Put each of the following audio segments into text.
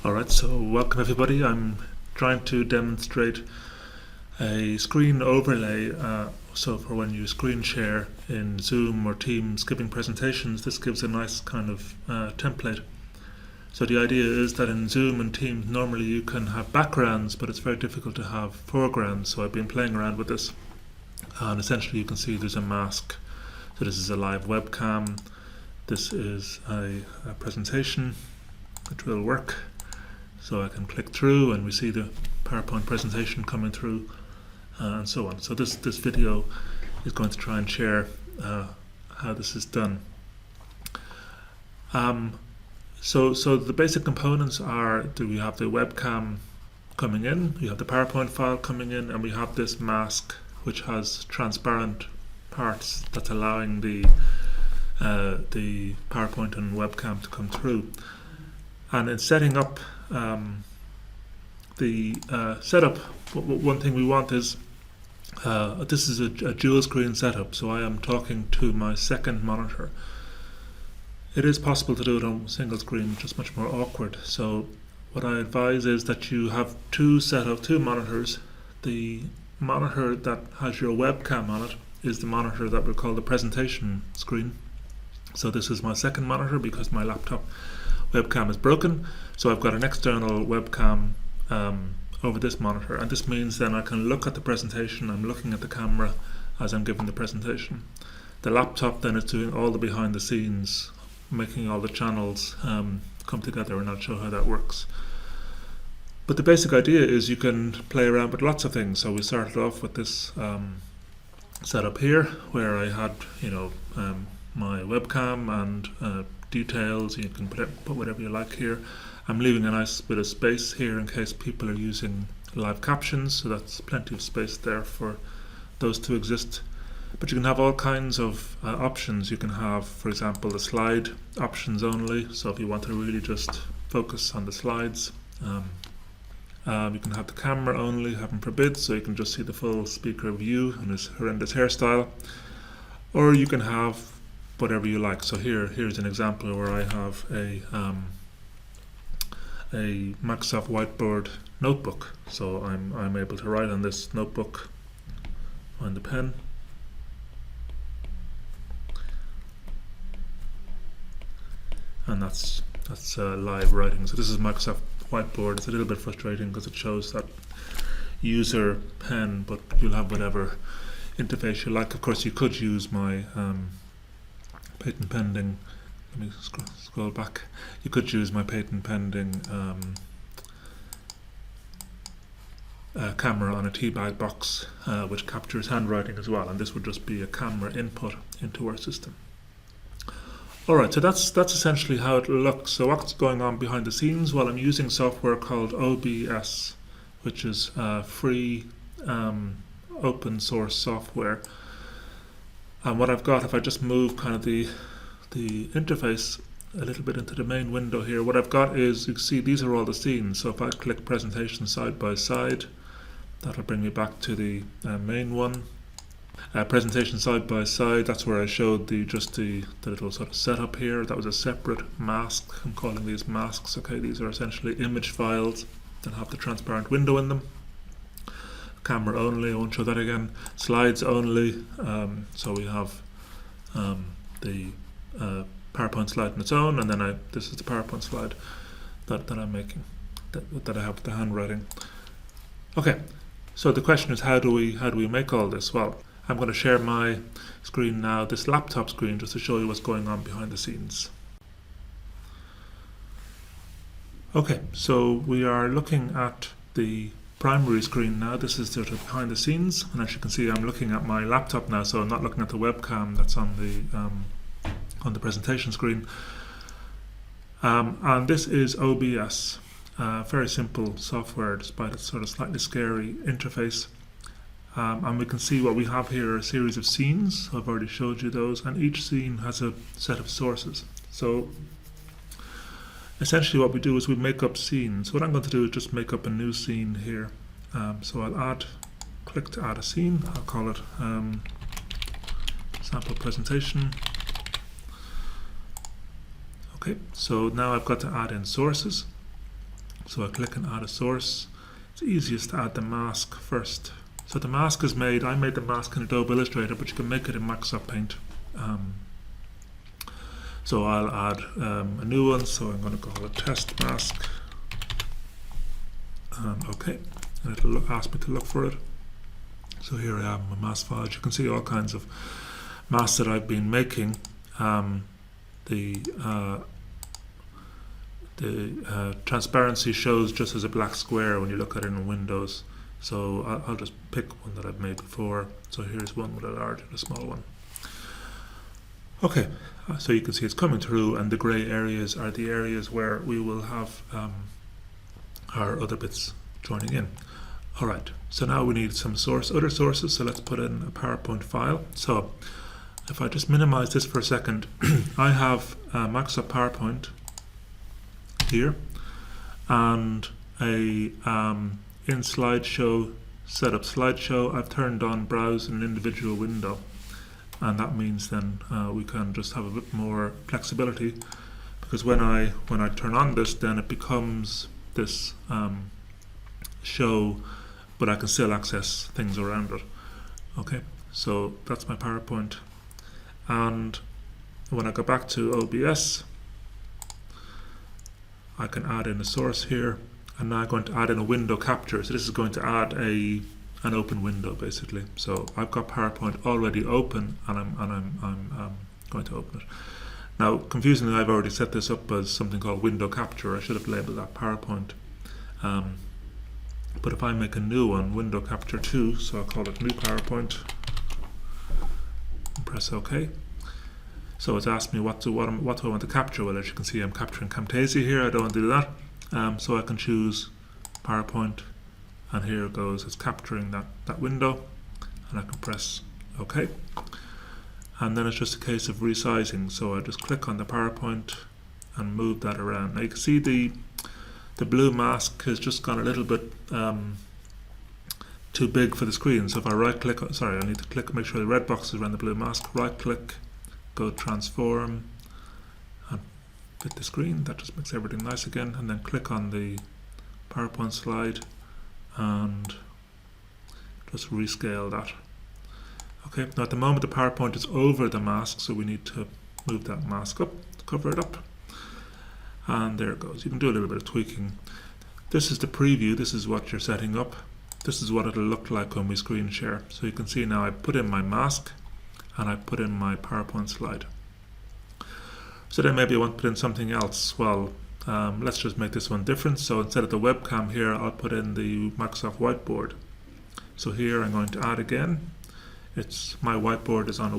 Alright, so welcome everybody. I'm trying to demonstrate a screen overlay. So for when you screen share in Zoom or Teams giving presentations, this gives a nice kind of template. So the idea is that in Zoom and Teams normally you can have backgrounds, but it's very difficult to have foregrounds. So I've been playing around with this, and essentially you can see there's a mask. So this is a live webcam. This is a presentation which will work. So I can click through and we see the PowerPoint presentation coming through, and so on. So this video is going to try and share how this is done. So the basic components are that we have the webcam coming in, we have the PowerPoint file coming in, and we have this mask which has transparent parts that's allowing the PowerPoint and webcam to come through. And in setting up the setup, one thing we want is this is a dual screen setup, so I am talking to my second monitor. It is possible to do it on single screen, just much more awkward. So what I advise is that you have two monitors. The monitor that has your webcam on it is the monitor that we call the presentation screen. So this is my second monitor because my laptop webcam is broken, so I've got an external webcam over this monitor, and this means then I can look at the presentation. I'm looking at the camera as I'm giving the presentation. The laptop then is doing all the behind the scenes, making all the channels come together, and I'll show how that works. But the basic idea is you can play around with lots of things. So we started off with this setup here where I had my webcam and details. You can put whatever you like here. I'm leaving a nice bit of space here in case people are using live captions, so that's plenty of space there for those to exist. But you can have all kinds of options. You can have, for example, the slide options only, so if you want to really just focus on the slides. You can have the camera only, heaven forbid, so you can just see the full speaker view and his horrendous hairstyle. Or you can have whatever you like. So here's an example where I have a Microsoft Whiteboard notebook. So I'm able to write on this notebook, find the pen, and that's live writing. So this is Microsoft Whiteboard. It's a little bit frustrating because it shows that user pen, but you'll have whatever interface you like. Of course, you could use my patent pending, let me scroll back. You could use my patent pending camera on a teabag box, which captures handwriting as well, and this would just be a camera input into our system. Alright, so that's essentially how it looks. So what's going on behind the scenes? Well, I'm using software called OBS, which is free open source software. And what I've got, if I just move kind of the interface a little bit into the main window here, what I've got is, you can see these are all the scenes. So if I click presentation side by side, that'll bring me back to the main one. Presentation side by side, that's where I showed the little sort of setup here. That was a separate mask. I'm calling these masks. Okay, these are essentially image files that have the transparent window in them. Camera only, I won't show that again. Slides only, so we have the PowerPoint slide on its own, and then this is the PowerPoint slide that I'm making, that I have with the handwriting. Okay, so the question is, how do we make all this? Well, I'm going to share my screen now, this laptop screen, just to show you what's going on behind the scenes. Okay, so we are looking at the primary screen now. This is sort of behind the scenes, and as you can see, I'm looking at my laptop now, so I'm not looking at the webcam that's on the presentation screen. And this is OBS, very simple software despite its sort of slightly scary interface. And we can see what we have here are a series of scenes. I've already showed you those, and each scene has a set of sources. So essentially what we do is we make up scenes. What I'm going to do is just make up a new scene here. So I'll click to add a scene. I'll call it sample presentation. Okay, so now I've got to add in sources. So I click and add a source. It's easiest to add the mask first. So the mask is made, I made the mask in Adobe Illustrator, but you can make it in Microsoft Paint. So I'll add a new one, so I'm going to call it test mask. Okay, and it'll ask me to look for it. So here I have my mask files. You can see all kinds of masks that I've been making. The transparency shows just as a black square when you look at it in Windows. So I'll just pick one that I've made before. So here's one with a large and a small one. Okay, so you can see it's coming through, and the grey areas are the areas where we will have our other bits joining in. Alright, so now we need some other sources, so let's put in a PowerPoint file. So if I just minimize this for a second, I have Microsoft PowerPoint here, and a in slideshow setup slideshow, I've turned on browse an individual window, and that means then we can just have a bit more flexibility, because when I turn on this, then it becomes this show, but I can still access things around it. Okay, so that's my PowerPoint, and when I go back to OBS, I can add in a source here, and now I'm going to add in a window capture. So this is going to add an open window basically. So I've got PowerPoint already open, and I'm going to open it. Now, confusingly, I've already set this up as something called window capture. I should have labeled that PowerPoint. But if I make a new one, window capture 2, so I'll call it new PowerPoint, and press OK. So it's asked me what do I want to capture. Well, as you can see, I'm capturing Camtasia here. I don't want to do that. So I can choose PowerPoint, and here it goes. It's capturing that window, and I can press OK. And then it's just a case of resizing. So I just click on the PowerPoint and move that around. Now you can see the blue mask has just gone a little bit too big for the screen. So if I right click, sorry, I need to click, make sure the red box is around the blue mask. Right click, go transform, and fit the screen. That just makes everything nice again. And then click on the PowerPoint slide and just rescale that. Okay, now at the moment the PowerPoint is over the mask, so we need to move that mask up to cover it up. And there it goes. You can do a little bit of tweaking. This is the preview. This is what you're setting up. This is what it'll look like when we screen share. So you can see now I put in my mask and I put in my PowerPoint slide. So then maybe I want to put in something else. Well, let's just make this one different. So instead of the webcam here, I'll put in the Microsoft Whiteboard. So here I'm going to add again. My whiteboard is on a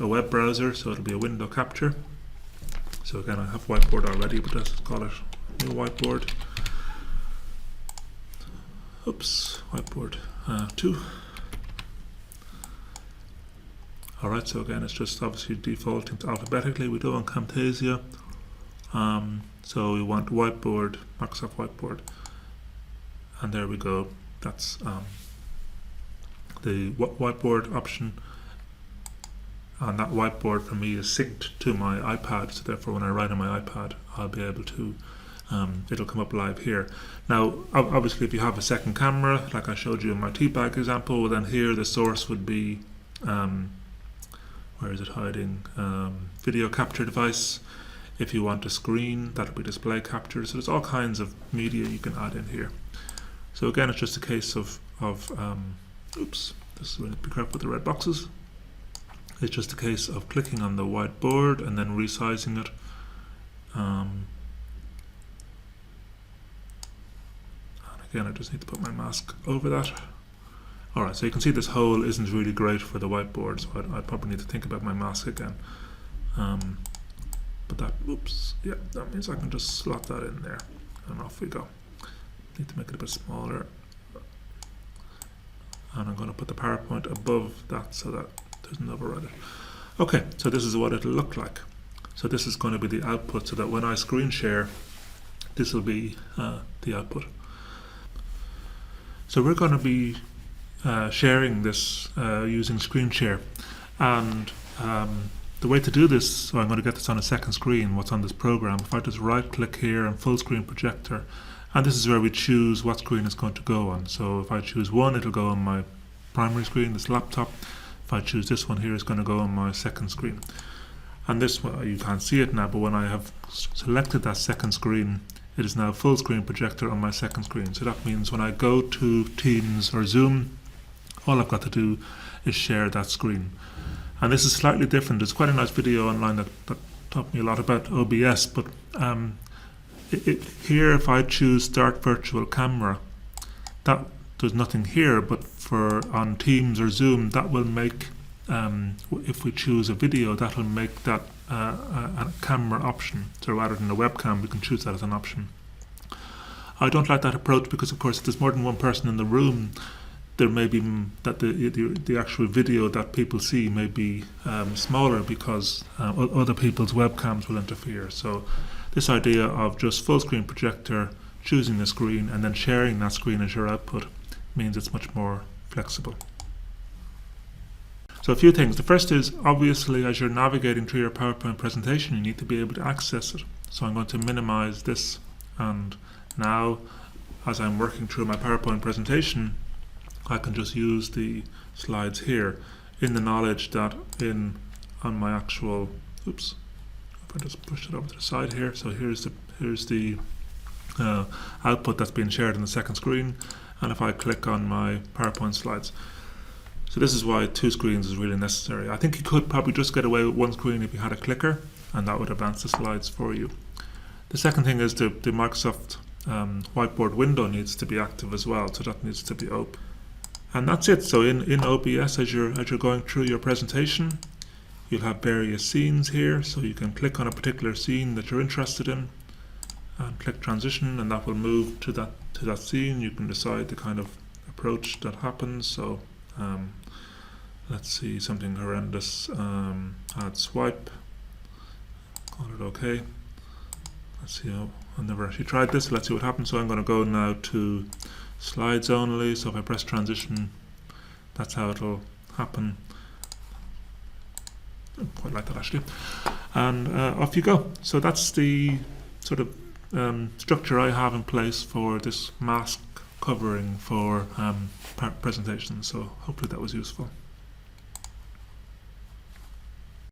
web browser, so it'll be a window capture. So again, I have Whiteboard already, but let's call it new Whiteboard. Oops, Whiteboard 2. Alright, so again, it's just obviously defaulting to alphabetically. We do on Camtasia. So we want Whiteboard, Microsoft Whiteboard. And there we go. That's the Whiteboard option. And that whiteboard for me is synced to my iPad, so therefore when I write on my iPad, I'll be able to, it'll come up live here. Now, obviously if you have a second camera, like I showed you in my teabag example, well, then here the source would be, where is it hiding? Video capture device. If you want a screen, that'll be display capture. So there's all kinds of media you can add in here. So again, it's just a case of oops, this is where be careful with the red boxes. It's just a case of clicking on the whiteboard and then resizing it. And again, I just need to put my mask over that. Alright, so you can see this hole isn't really great for the whiteboard, so I'd probably need to think about my mask again. But that, oops, yeah, that means I can just slot that in there, and off we go. Need to make it a bit smaller. And I'm going to put the PowerPoint above that so that doesn't override it. Okay, so this is what it'll look like. So this is going to be the output, so that when I screen share, this will be the output. So we're going to be sharing this using screen share, and the way to do this, so I'm going to get this on a second screen, what's on this program. If I just right click here and full screen projector, and this is where we choose what screen it's going to go on. So if I choose one, it'll go on my primary screen, this laptop. If I choose this one here, it's going to go on my second screen. And this one, you can't see it now, but when I have selected that second screen, it is now full screen projector on my second screen. So that means when I go to Teams or Zoom, all I've got to do is share that screen. And this is slightly different. There's quite a nice video online that taught me a lot about OBS, but here if I choose Start Virtual Camera, that there's nothing here, but for on Teams or Zoom, that will make, if we choose a video, that will make that a camera option. So rather than a webcam, we can choose that as an option. I don't like that approach because, of course, if there's more than one person in the room, there may be that the actual video that people see may be smaller because other people's webcams will interfere. So this idea of just full screen projector, choosing the screen and then sharing that screen as your output means it's much more flexible. So a few things. The first is, obviously, as you're navigating through your PowerPoint presentation, you need to be able to access it. So I'm going to minimize this, and now as I'm working through my PowerPoint presentation, I can just use the slides here in the knowledge that on my actual, oops, if I just push it over to the side here, so here's the output that's being shared on the second screen, and if I click on my PowerPoint slides. So this is why two screens is really necessary. I think you could probably just get away with one screen if you had a clicker, and that would advance the slides for you. The second thing is the Microsoft Whiteboard window needs to be active as well, so that needs to be open. And that's it. So in OBS, as you're going through your presentation, you'll have various scenes here, so you can click on a particular scene that you're interested in and click transition, and that will move to that scene. You can decide the kind of approach that happens. So let's see, something horrendous, add swipe, call it okay. Let's see how, I've never actually tried this, let's see what happens. So I'm going to go now to slides only, so if I press transition, that's how it'll happen. I quite like that actually. And off you go. So that's the sort of structure I have in place for this mask covering for presentations. So hopefully that was useful.